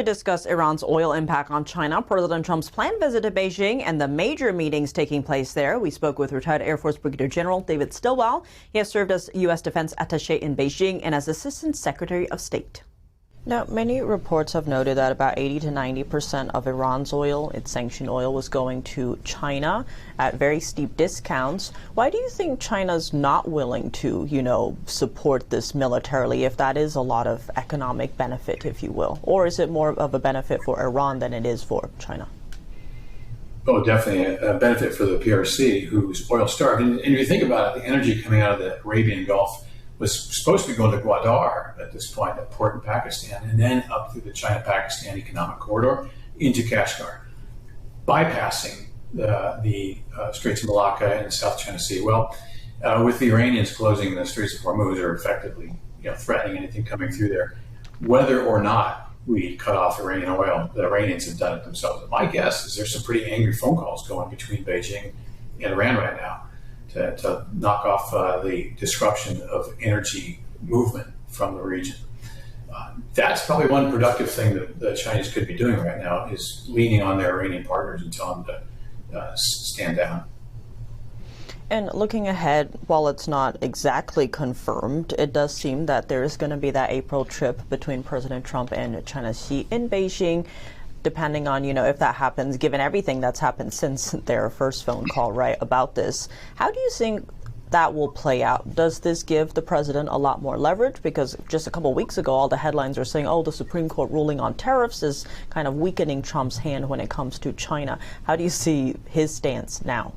To discuss Iran's oil impact on China, President Trump's planned visit to Beijing and the major meetings taking place there, we spoke with retired Air Force Brigadier General David Stilwell. He has served as U.S. Defense attaché in Beijing and as Assistant Secretary of State. Now, many reports have noted that about 80 to 90% of Iran's oil, its sanctioned oil, was going to China at very steep discounts. Why do you think China's not willing to, support this militarily, if that is a lot of economic benefit, if you will? Or is it more of a benefit for Iran than it is for China? Oh, definitely a benefit for the PRC, who's oil starved. And if you think about it, the energy coming out of the Arabian Gulf was supposed to be going to Gwadar at this point, a port in Pakistan, and then up through the China-Pakistan Economic Corridor into Kashgar, bypassing the Straits of Malacca and the South China Sea. Well, with the Iranians closing the Straits of Hormuz, or effectively threatening anything coming through there, whether or not we cut off Iranian oil, the Iranians have done it themselves. My guess is there's some pretty angry phone calls going between Beijing and Iran right now to knock off the disruption of energy movement from the region. That's probably one productive thing that the Chinese could be doing right now, is leaning on their Iranian partners and telling them to stand down. And looking ahead, while it's not exactly confirmed, it does seem that there is going to be that April trip between President Trump and China's Xi in Beijing. Depending on, if that happens, given everything that's happened since their first phone call, right, about this, how do you think that will play out? Does this give the president a lot more leverage? Because just a couple of weeks ago, all the headlines are saying, the Supreme Court ruling on tariffs is kind of weakening Trump's hand when it comes to China. How do you see his stance now?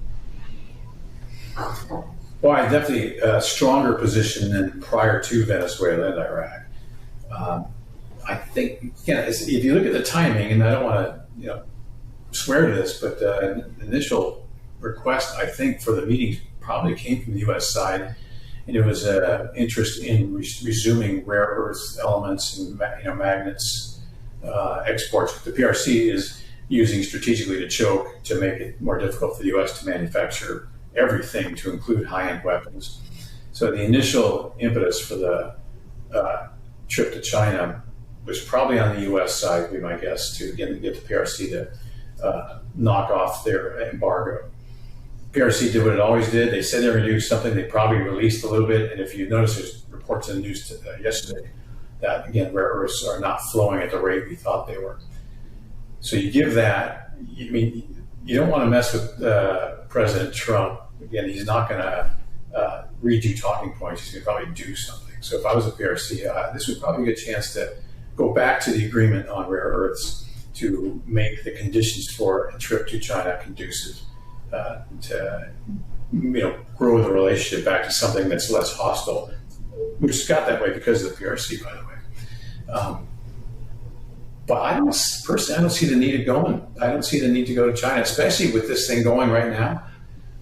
Well, I definitely a stronger position than prior to Venezuela and Iraq. I think, if you look at the timing, and I don't want to, swear to this, but the initial request, I think, for the meetings probably came from the U.S. side, and it was interest in resuming rare earth elements and magnets exports. The PRC is using strategically to choke to make it more difficult for the U.S. to manufacture everything, to include high-end weapons. So the initial impetus for the trip to China was probably on the U.S. side, would be my guess, to get the PRC to knock off their embargo. PRC did what it always did. They said they were going to do something. They probably released a little bit. And if you notice, there's reports in the news yesterday that, again, rare earths are not flowing at the rate we thought they were. So you give that. You don't want to mess with President Trump. Again, he's not going to read you talking points. He's going to probably do something. So if I was a PRC, this would probably be a chance to go back to the agreement on rare earths to make the conditions for a trip to China conducive to grow the relationship back to something that's less hostile, which got that way because of the PRC, by the way. But I don't see the need of going. I don't see the need to go to China, especially with this thing going right now.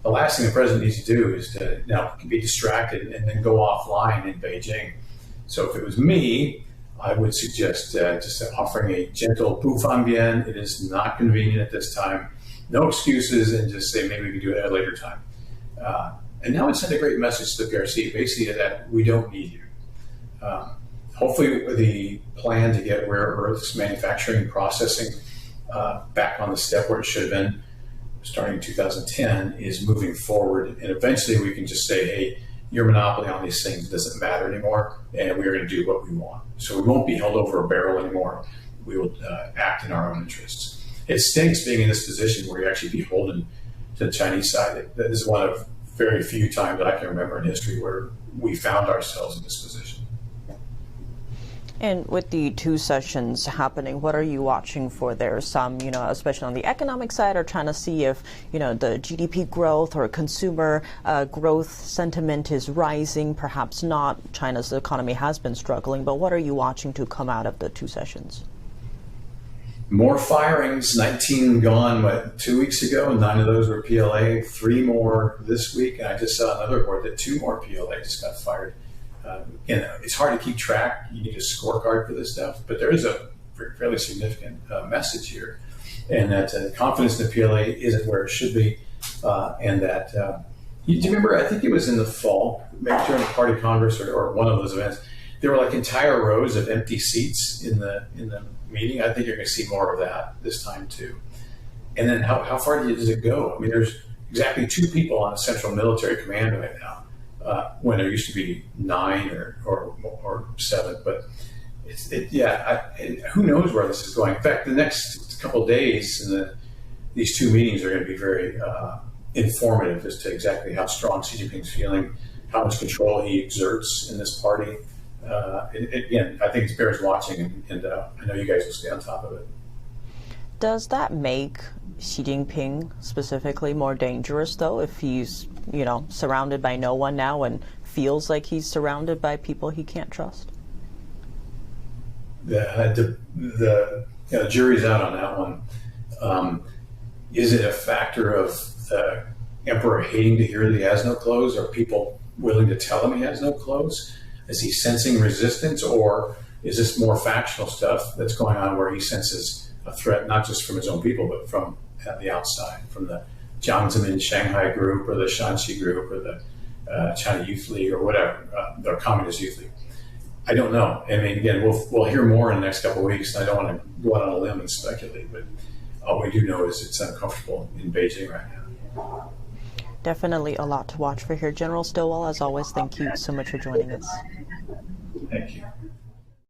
The last thing the president needs to do is to be distracted and then go offline in Beijing. So if it was me, I would suggest just offering a gentle "不方便." It is not convenient at this time. No excuses, and just say maybe we can do it at a later time. And now it sent a great message to the PRC, basically that we don't need you. Hopefully, the plan to get rare earths manufacturing and processing back on the step where it should have been, starting in 2010, is moving forward, and eventually we can just say, hey, your monopoly on these things doesn't matter anymore, and we're going to do what we want. So we won't be held over a barrel anymore. We will act in our own interests. It stinks being in this position where you're actually beholden to the Chinese side. That is one of very few times that I can remember in history where we found ourselves in this position. And with the two sessions happening, what are you watching for there? Some, especially on the economic side, are trying to see if, the GDP growth or consumer growth sentiment is rising. Perhaps not. China's economy has been struggling. But what are you watching to come out of the two sessions? More firings, 19 gone, 2 weeks ago, 9 of those were PLA, 3 more this week. And I just saw another report that 2 more PLA just got fired. It's hard to keep track. You need a scorecard for this stuff, but there is a fairly significant message here, and that confidence in the PLA isn't where it should be, and that do you remember? I think it was in the fall, maybe during the Party Congress or one of those events. There were like entire rows of empty seats in the meeting. I think you're going to see more of that this time too. And then how far does it go? I mean, there's exactly 2 people on a central military command right now, when there used to be 9 or 7. But who knows where this is going? In fact, the next couple of days, these 2 meetings are going to be very informative as to exactly how strong Xi Jinping's feeling, how much control he exerts in this party. Again, I think it bears watching, and I know you guys will stay on top of it. Does that make Xi Jinping specifically more dangerous, though, if he's, surrounded by no one now and feels like he's surrounded by people he can't trust? The jury's out on that one. Is it a factor of the emperor hating to hear that he has no clothes? Are people willing to tell him he has no clothes? Is he sensing resistance, or is this more factional stuff that's going on where he senses a threat not just from his own people, but from the outside, from the Jiang Zemin Shanghai group or the Shanxi group or the China Youth League or whatever, the Communist Youth League? I don't know. I mean, again, we'll hear more in the next couple of weeks, and I don't want to go out on a limb and speculate, but all we do know is it's uncomfortable in Beijing right now. Definitely a lot to watch for here. General Stilwell, as always, thank you so much for joining us. Thank you.